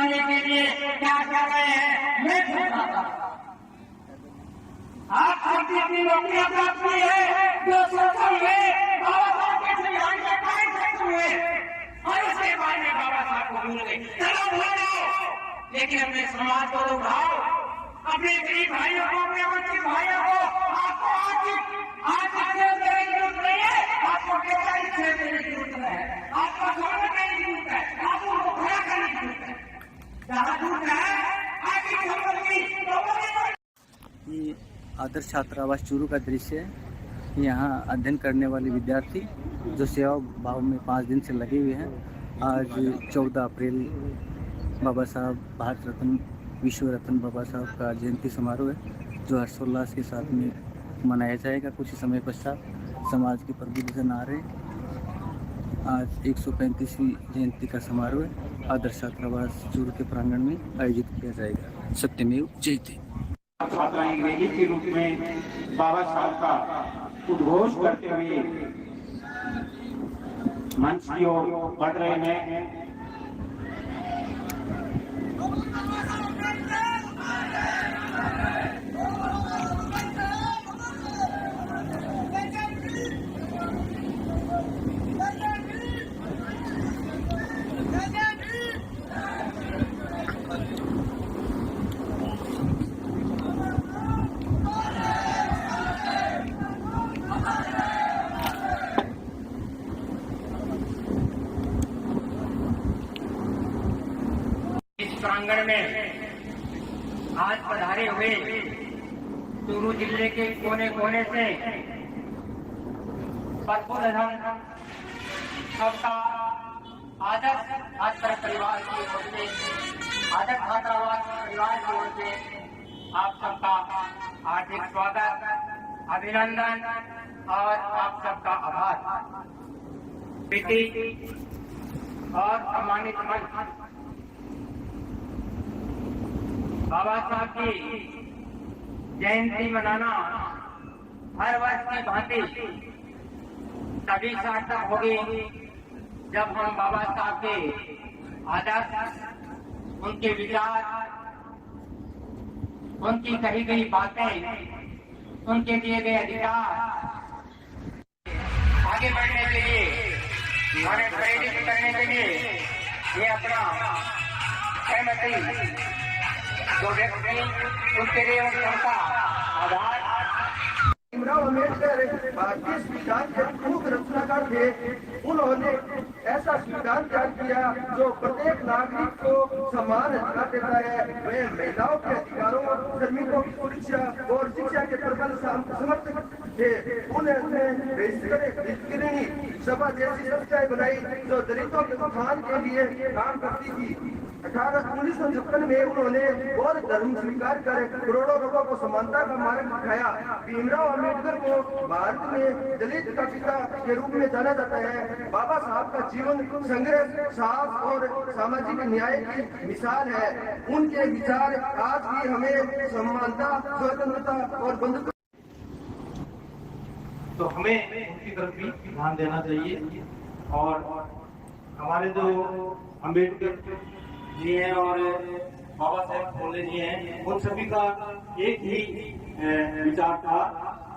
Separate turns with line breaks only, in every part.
बनाने के लिए क्या कर रहे हैं मैं पूछ रहा था। आप सबकी अपनी नौकरियां प्राप्त हुई है जो संसद में बाबा साहब के संविधान के कार्य हुए और उसके बाद में बाबा साहब को भूल गए। चलो भूल जाओ, लेकिन अपने समाज को तो उठाओ, अपने गरीब भाइयों को, अपने वंचित भाइयों को। आपको आज जरूरत नहीं है, आपको केवल देने की जरूरत है, आपको समझ करने की जरूरत है, आपको उनको खड़ा करने की जरूरत है। जहाँ दूर है आपकी संपत्ति।
ये आदर्श छात्रावास चूरू का दृश्य है। यहाँ अध्ययन करने वाले विद्यार्थी जो सेवा भाव में 5 दिन से लगे हुए हैं। आज 14 अप्रैल बाबा साहब भारत रत्न विश्व रत्न बाबा साहब का जयंती समारोह है, जो हर्षोल्लास के साथ में मनाया जाएगा। कुछ ही समय पश्चात समाज के प्रबुद्ध जन आ रहे हैं। आज 135वीं जयंती का समारोह है, आदर्श छात्रावास चूरू के प्रांगण में आयोजित किया जाएगा। सत्यमेव जयते।
छात्राएं रैली के रूप में बाबा साहब का उद्घोष करते हुए मंच की ओर बढ़ रहे हैं।
प्रांगण में आज पधारे हुए चूरू जिले के कोने कोने से सबका आदर्श छात्र परिवार की ओर से, आदर्श छात्रावास परिवार की ओर से आप सबका हार्दिक स्वागत, अभिनंदन और आप सबका आभार। बेटी और सम्मानित मंच, बाबा साहब की जयंती मनाना हर वर्ष की भांति तभी सार्थक होगी जब हम बाबा साहब के आदर्श, उनके विचार, उनकी कही गई बातें, उनके दिए गए अधिकार आगे बढ़ने के लिए, उन्हें प्रेरित करने के लिए ये अपना सहमति जो व्यक्ति उसके लिए उनका आधार।
भीमराव अम्बेडकर भारतीय संविधान के प्रमुख रचनाकार थे। उन्होंने ऐसा संविधान तैयार किया जो प्रत्येक नागरिक को समान अधिकार देता है। वे महिलाओं के अधिकारों, श्रमिकों की सुरक्षा और शिक्षा के प्रबल समर्थक थे। उन्होंने सभा जैसी संस्थाएं बनाई जो दलितों के उत्थान के लिए काम करती थी। 1956 में उन्होंने बौद्ध धर्म स्वीकार कर करोड़ों लोगों को समानता का मार्ग दिखाया। भीमराव अम्बेडकर को भारत में दलित का पिता के रूप में जाना जाता है। बाबा साहब का जीवन संघर्ष, साहस और सामाजिक न्याय की मिसाल है। उनके विचार आज भी हमें समानता, स्वतंत्रता और बंधुत्व।
तो हमें उनकी तरफ भी ध्यान देना चाहिए। और हमारे जो अम्बेडकर जी हैं और बाबा साहेब फुले जी हैं, उन सभी का एक ही विचार था,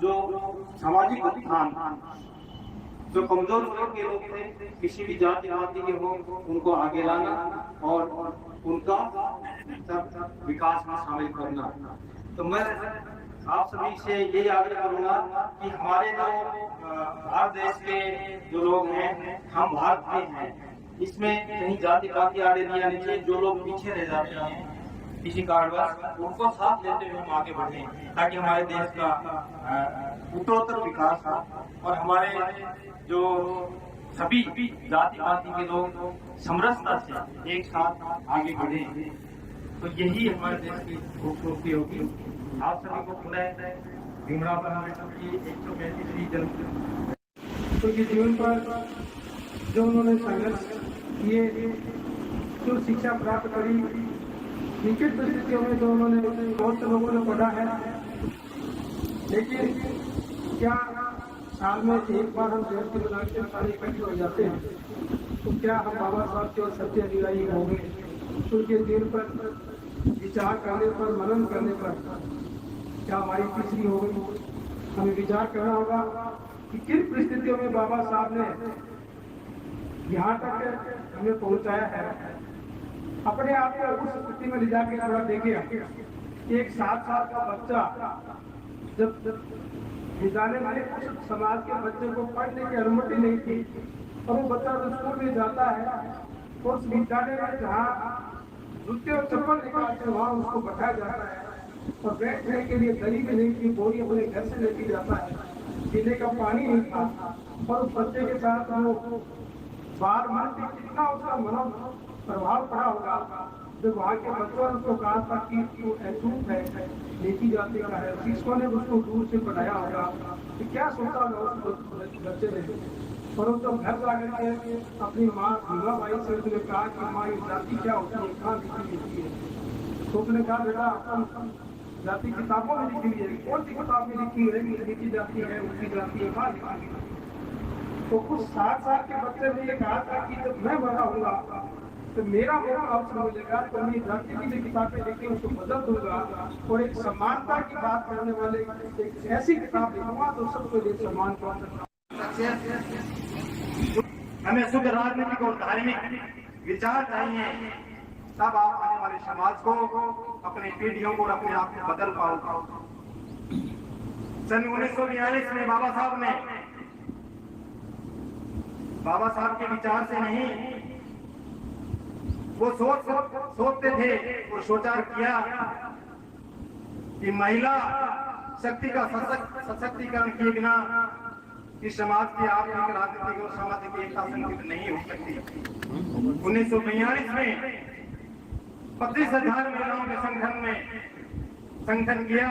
जो सामाजिक उत्थान, जो कमजोर वर्ग के लोग थे, किसी भी जाति जाति के हो, उनको आगे लाना और उनका विकास में शामिल करना। तो मैं आप सभी से यही आग्रह करूंगा कि हमारे जो भारत देश के जो लोग हैं, हम भारत में हैं, इसमें कहीं जाति पाति आड़े नहीं आनी चाहिए। जो लोग पीछे रह जाते हैं किसी कारणवश, उनको साथ लेते हुए हम आगे बढ़े, ताकि हमारे देश का उत्तरोत्तर विकास हो और हमारे जो सभी जाति पाति के लोग समरसता से एक साथ आगे बढ़े। तो यही हमारे देश की खूबसूरती होगी। आप सभी को पुनः भीमराव अम्बेडकर की 135वीं जन्मदिन,
उनके जीवन पर जो उन्होंने संघर्ष किए, जो शिक्षा प्राप्त करी, निकट परिस्थितियों में जो उन्होंने बहुत से लोगों ने पढ़ा है, लेकिन क्या साल में एक बार हम जयंती मनाते सारे इकट्ठे हो जाते हैं, तो क्या हम बाबा साहब के और सच्चे अनुयायी होंगे? उनके दिल पर विचार करने पर, मनन करने पर क्या हमारी तीसरी हो गई। हमें विचार करना होगा कि किन परिस्थितियों में बाबा साहब ने यहाँ तक हमें पहुँचाया है। अपने आप को उस स्थिति में ले जाके थोड़ा देखिए। एक 7 साल का बच्चा जब विद्यालय में उस समाज के बच्चे को पढ़ने की अनुमति नहीं थी और वो बच्चा तो स्कूल में जाता है और उस विद्यालय में जहाँ जूते और चप्पल निकालते वहाँ उसको बैठाया जाता है और बैठने के लिए दही भी नहीं थी, बोरी अपने घर से लेके जाता है, पीने का पानी नहीं था और उस बच्चे के साथ वो बार मारते कितना उसका मन प्रभाव पड़ा होगा जब वहाँ के बच्चों ने उसको कहा था कि तू ऐसूप है, नीति जाति का है। शिक्षकों ने उसको दूर से पढ़ाया होगा कि क्या सोचा होगा उस बच्चे ने। और उसको घर जाकर के अपनी माँ भीमा बाई से उसने कहा कि माँ ये जाति क्या होती है, कहाँ लिखी होती है। तो उसने कहा बेटा अपन जाति किताबों में लिखी हुई है, कौन सी किताब में लिखी है कि नीति जाति है, उसकी जाति है, कहाँ लिखी है। तो कुछ 7 साल के बच्चे ने ये कहा था कि जब मैं बड़ा होगा तो मेरा मौका अवसर मिलेगा तो मैं जाति की जो किताबें लिखी उसको बदल दूंगा और एक समानता की बात करने वाले एक ऐसी किताब लिखूंगा तो सबको लिए सम्मान पहुंच सकता।
हमें शुद्ध राजनीतिक और धार्मिक विचार चाहिए, तब आप आने वाले समाज को, अपनी पीढ़ियों को और अपने आप को बदल पाओ। सन 1942 में बाबा साहब के विचार से नहीं, वो सोचते थे और सोचा किया कि महिला शक्ति का सशक्तिकरण किए बिना इस समाज की आर्थिक, राजनीतिक और सामाजिक एकता संगठित नहीं हो सकती। 1942 में 25,000 महिलाओं के संगठन किया,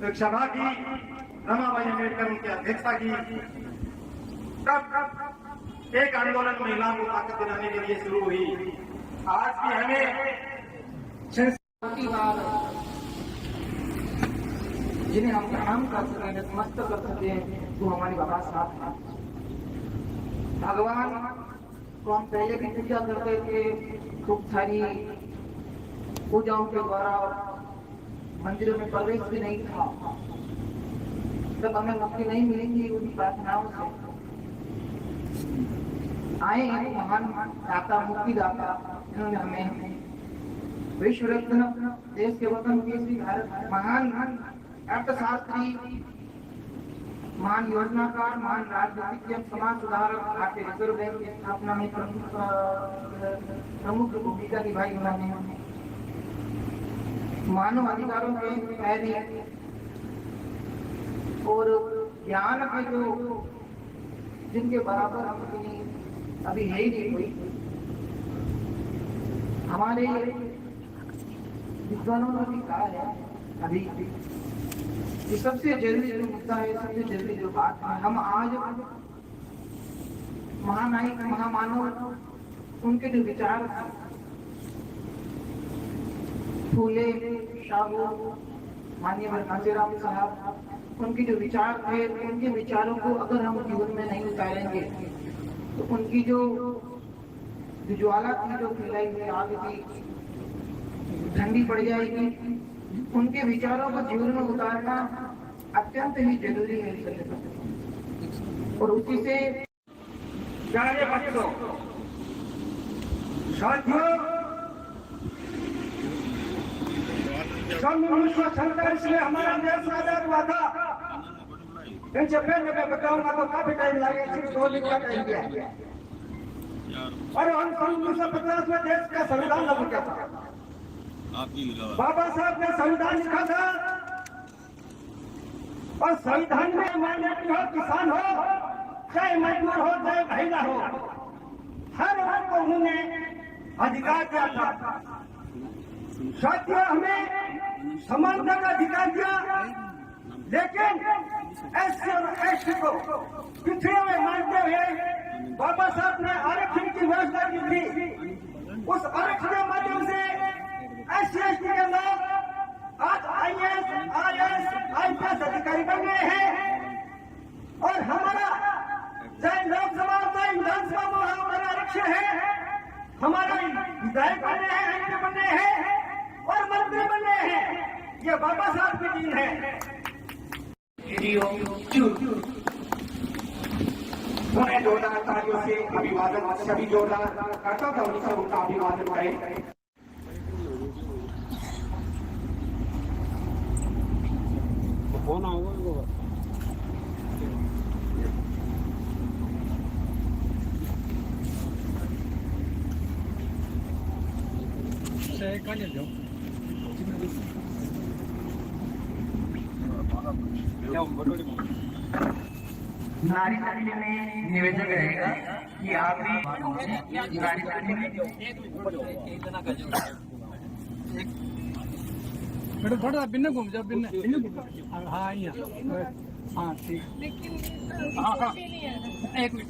एक सभा की, रमाबाई अम्बेडकर उनकी अध्यक्षता की। तब एक आंदोलन महिलाओं को ताकत दिलाने के लिए शुरू हुई। आज भी हमें
जिन्हें हम प्रणाम कर सकें, नतमस्तक कर सकें, तो हमारे बाबा साहब हैं। भगवान को हम पहले भी पूजा करते थे, खूब सारी पूजाओं के द्वारा मंदिरों में प्रवेश भी नहीं था। जब हमें मुक्ति नहीं मिलेगी उनकी प्रार्थनाओं से आए हैं महान दाता, मुक्तिदाता, इन्होंने हमें विश्व रत्न, देश के वतन केसरी भारत, महान अर्थशास्त्री, महान योजनाकार, महान राजनीतिज्ञ, समाज सुधारक, भारतीय रिजर्व बैंक की स्थापना में प्रमुख भूमिका निभाई उन्होंने। मानव अधिकारों के पैरी और ज्ञान के जो जिनके बराबर हम अभी है ही नहीं कोई। हमारे विद्वानों ने भी कहा है अभी ये सबसे जरूरी जो मुद्दा है, सबसे जरूरी जो बात है, हम आज महानायक, महामानव, उनके जो विचार फूले, शाहू, माननीय कांशीराम साहब, उनके जो विचार थे, उनके विचारों को अगर हम जीवन में नहीं उतारेंगे तो उनकी जो ज्वाला थी, जो फैलाई हुई आग थी, ठंडी पड़ जाएगी। उनके विचारों को जीवन में उतारना अत्यंत ही जरूरी है। और उसी से
प्यारे बच्चों, साथियों, सन 1947 में हमारा देश आजाद हुआ था। इनसे पहले मैं बताऊंगा तो काफी टाइम लगेगा, सिर्फ 2 दिन का टाइम दिया। और हम सन 1950 में देश का संविधान लागू किया था। बाबा साहब ने संविधान लिखा था और संविधान में माइनॉरिटी हो, किसान हो, चाहे मजदूर हो, चाहे महिला हो, हर वर्ग को उन्होंने अधिकार दिया था। साथियों, हमें समानता का अधिकार दिया, लेकिन एससी और एसटी को पिछड़े में मानते हुए बाबा साहब ने आरक्षण की व्यवस्था की थी। उस आरक्षण के माध्यम से एससी एसटी के लोग आज IAS, IAS, IPS अधिकारी बन गए हैं। और हमारा चाहे लोकसभा, चाहे विधानसभा में हमारा आरक्षण है, हमारा
विधायक बने हैं, एमपी बने हैं और मंत्री बने हैं। ये बाबा साहब की दीन है। उन्हें जोरदार तालियों से अभिवादन, सभी जोरदार करता था उनका अभिवादन करें।
कौन आओगे
नारी शक्ति में निवेदन रहेगा कि आप भी नारी शक्ति में
बेटा थोड़ा बिन्ने घूम जाओ, बिन्ने हाँ यहाँ हाँ ठीक।
हाँ हाँ एक मिनट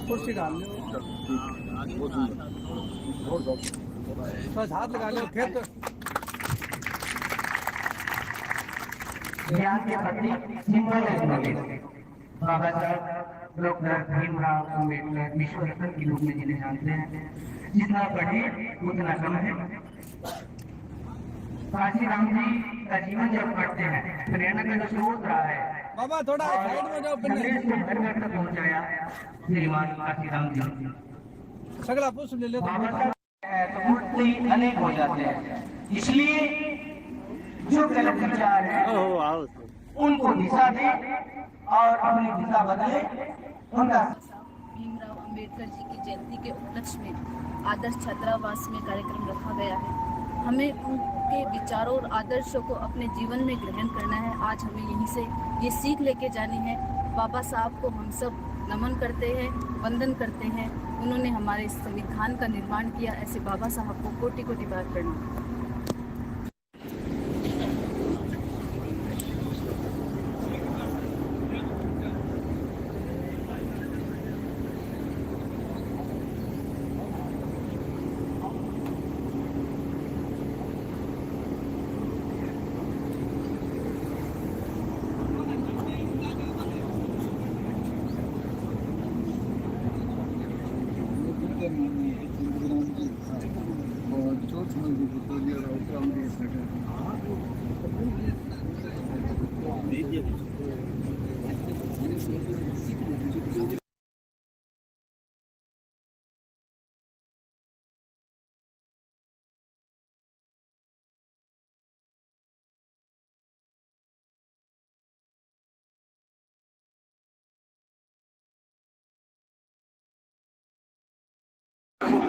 कुर्सी डाल लो, बस हाथ लगा लो खेत।
ज्ञान के प्रति सिंबल है बाबा साहब डॉक्टर भीमराव अम्बेडकर विश्व रत्न के रूप में जिन्हें जानते हैं। जितना पढ़े उतना कम है। काशी राम जी का जीवन जब पढ़ते हैं प्रेरणा का जो स्रोत रहा है
बाबा थोड़ा साइड में जाओ,
अंग्रेज को घर घर तक पहुंचाया श्रीमान काशी राम जी।
सगला पुष्प ले लो।
बाबा साहब तो मूर्ति अनेक हो जाते हैं, इसलिए जो गलत विचार है उनको दिशा दे और अपनी दिशा बदले। उनका
भीमराव अंबेडकर जी की जयंती के उपलक्ष्य में आदर्श छात्रावास में कार्यक्रम रखा गया है। हमें उनके विचारों और आदर्शों को अपने जीवन में ग्रहण करना है। आज हमें यहीं से ये सीख लेके जानी है। बाबा साहब को हम सब नमन करते हैं, वंदन करते हैं। उन्होंने हमारे संविधान का निर्माण किया। ऐसे बाबा साहब को कोटि कोटि बार प्रणाम।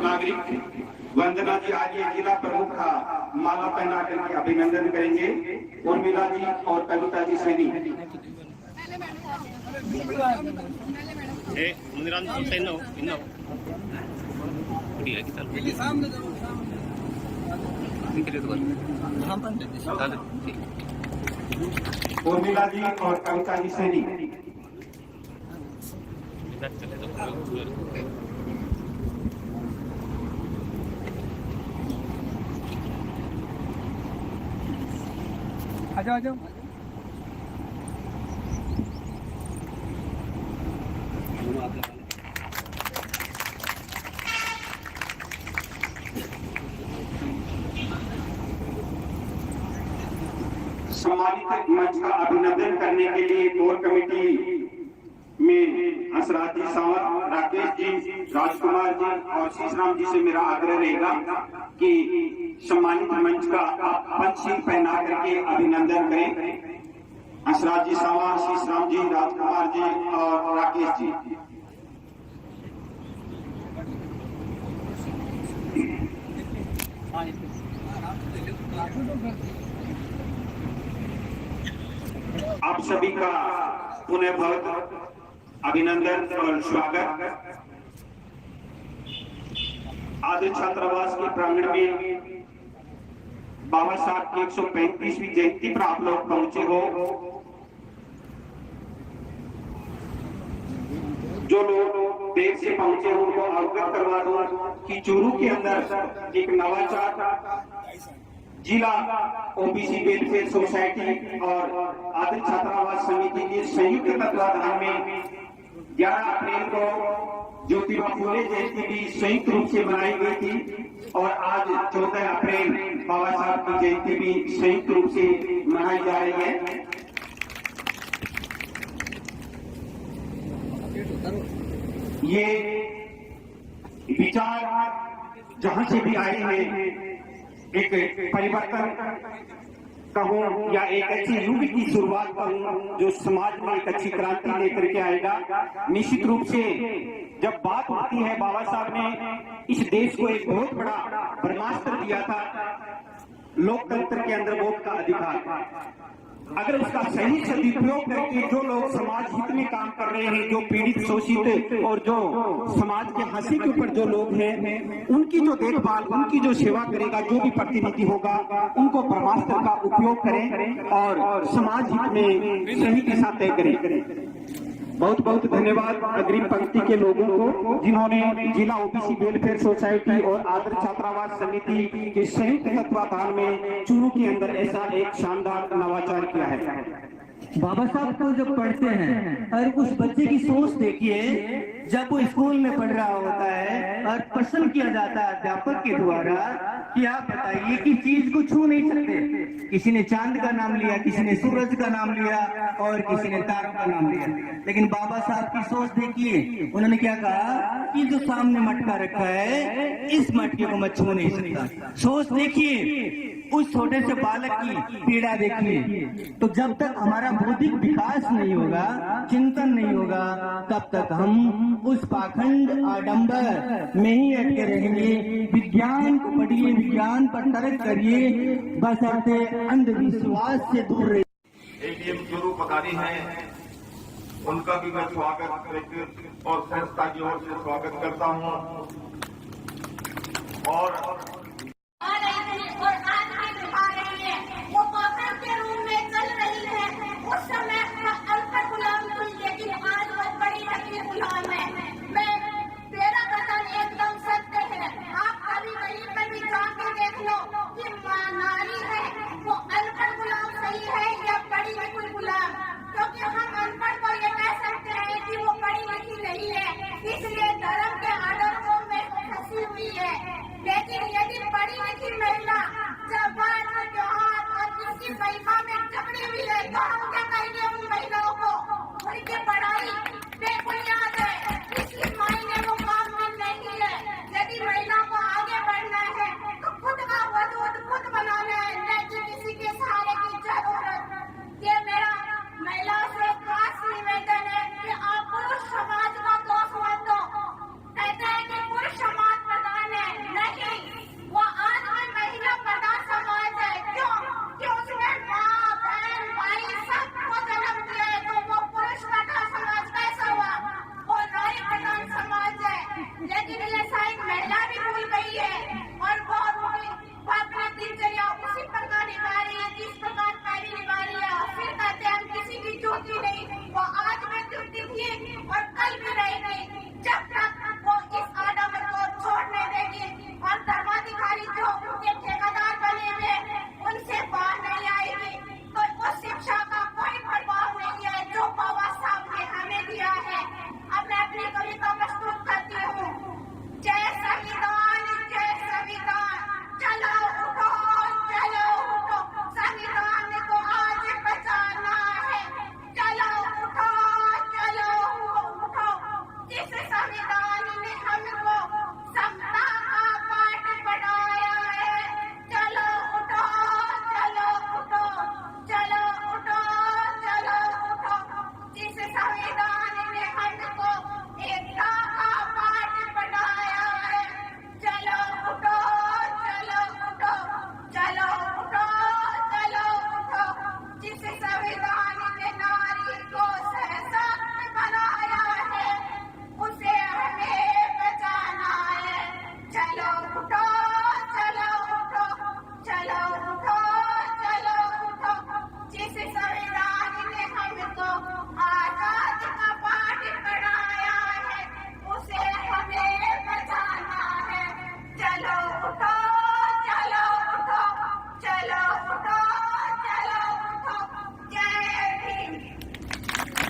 नागरिक वंदना जी आज ये जिला प्रमुख का माला पहना करके अभिनंदन करेंगे। उर्मिला जी और कविता जी सैनी। उर्मिला जी और कविता जी सैनी।
आ जाओ आ जाओ।
सम्मानित मंच का अभिनंदन करने के लिए कोर कमेटी में असराज जी सावंत, राकेश जी, राजकुमार जी और शीशराम जी से मेरा आग्रह रहेगा कि सम्मानित मंच का पंचशील पहना करके अभिनंदन करें। असराज जी सावंत, शीशराम जी, राजकुमार जी और राकेश जी। आप सभी का पुनः बहुत अभिनंदन और स्वागत। आदर्श छात्रावास के प्रांगण में बाबा साहब की 135वीं जयंती पर आप लोग पहुंचे हो। जो लोग देर से पहुंचे हो उनको अवगत करवा दो कि चूरू के अंदर एक नवाचार जिला ओबीसी वेलफेयर सोसाइटी और आदर्श छात्रावास समिति के संयुक्त तत्वाधान में 11 अप्रैल को ज्योतिबा फुले जयंती भी संयुक्त रूप से मनाई गई थी और आज 14 अप्रैल बाबा साहब की जयंती भी संयुक्त रूप से मनाई जा रही है। ये विचार जहां से भी आए हैं एक परिवर्तन कहूं या एक अच्छी युग की शुरुआत कहूं जो समाज में एक अच्छी क्रांति लेकर के आएगा। निश्चित रूप से जब बात होती है, बाबा साहब ने इस देश को एक बहुत बड़ा ब्रह्मास्त्र दिया था, लोकतंत्र के अंदर वोट का अधिकार। अगर उसका सही सदुपयोग करके जो लोग समाज हित में काम कर रहे हैं, जो पीड़ित शोषित और जो समाज के हंसी के ऊपर जो लोग हैं, उनकी जो देखभाल, उनकी जो सेवा करेगा, जो भी प्रतिनिधि होगा, उनको ब्रह्मास्त्र का उपयोग करें और समाज हित में सही दिशा तय करें। बहुत बहुत धन्यवाद अग्रिम पंक्ति के लोगों को जिन्होंने जिला ओबीसी वेलफेयर सोसाइटी और आदर्श छात्रावास समिति के संयुक्त तत्वाधान में चूरू के अंदर ऐसा एक शानदार नवाचार किया है।
बाबा साहब को जब पढ़ते हैं और उस बच्चे की सोच देखिए, जब वो स्कूल में पढ़ रहा होता है और प्रश्न किया जाता है अध्यापक के द्वारा कि आप बताइए कि चीज को छू नहीं सकते, किसी ने चांद का नाम लिया, किसी ने सूरज का नाम लिया और किसी ने तारों का नाम लिया, लेकिन बाबा साहब की सोच देखिए, उन्होंने क्या कहा कि जो सामने मटका रखा है, इस मटके को मैं छू नहीं सकता। सोच देखिए, उस छोटे से बालक की पीड़ा देखिए। तो जब तक हमारा बौद्धिक विकास नहीं होगा, चिंतन नहीं होगा, तब तक हम उस पाखंड आडंबर में ही अटके रहेंगे। विज्ञान को पढ़िए, विज्ञान पर तर्क करिए, बशर्ते अंधविश्वास से दूर रहिए।
एडीएम चूरू पधारी हैं, उनका भी मैं स्वागत और संस्था की ओर से स्वागत करता हूं। और
वो पाखंड के रूप में चल रही है। उस समय अनपढ़ गुलाम थी, लेकिन आज वो बड़ी नकली गुलाम है। मेरा कथन एकदम सत्य है। आप कभी कहीं पर भी जाके देख लो कि नारी है वो अनपढ़ गुलाम सही है या पढ़ी लिखी गुलाम, क्योंकि हम अनपढ़ को ये कह सकते हैं कि वो पढ़ी लिखी नहीं है, इसलिए धर्म के आदर्शों में फंसी हुई है। लेकिन यदि पढ़ी लिखी महिला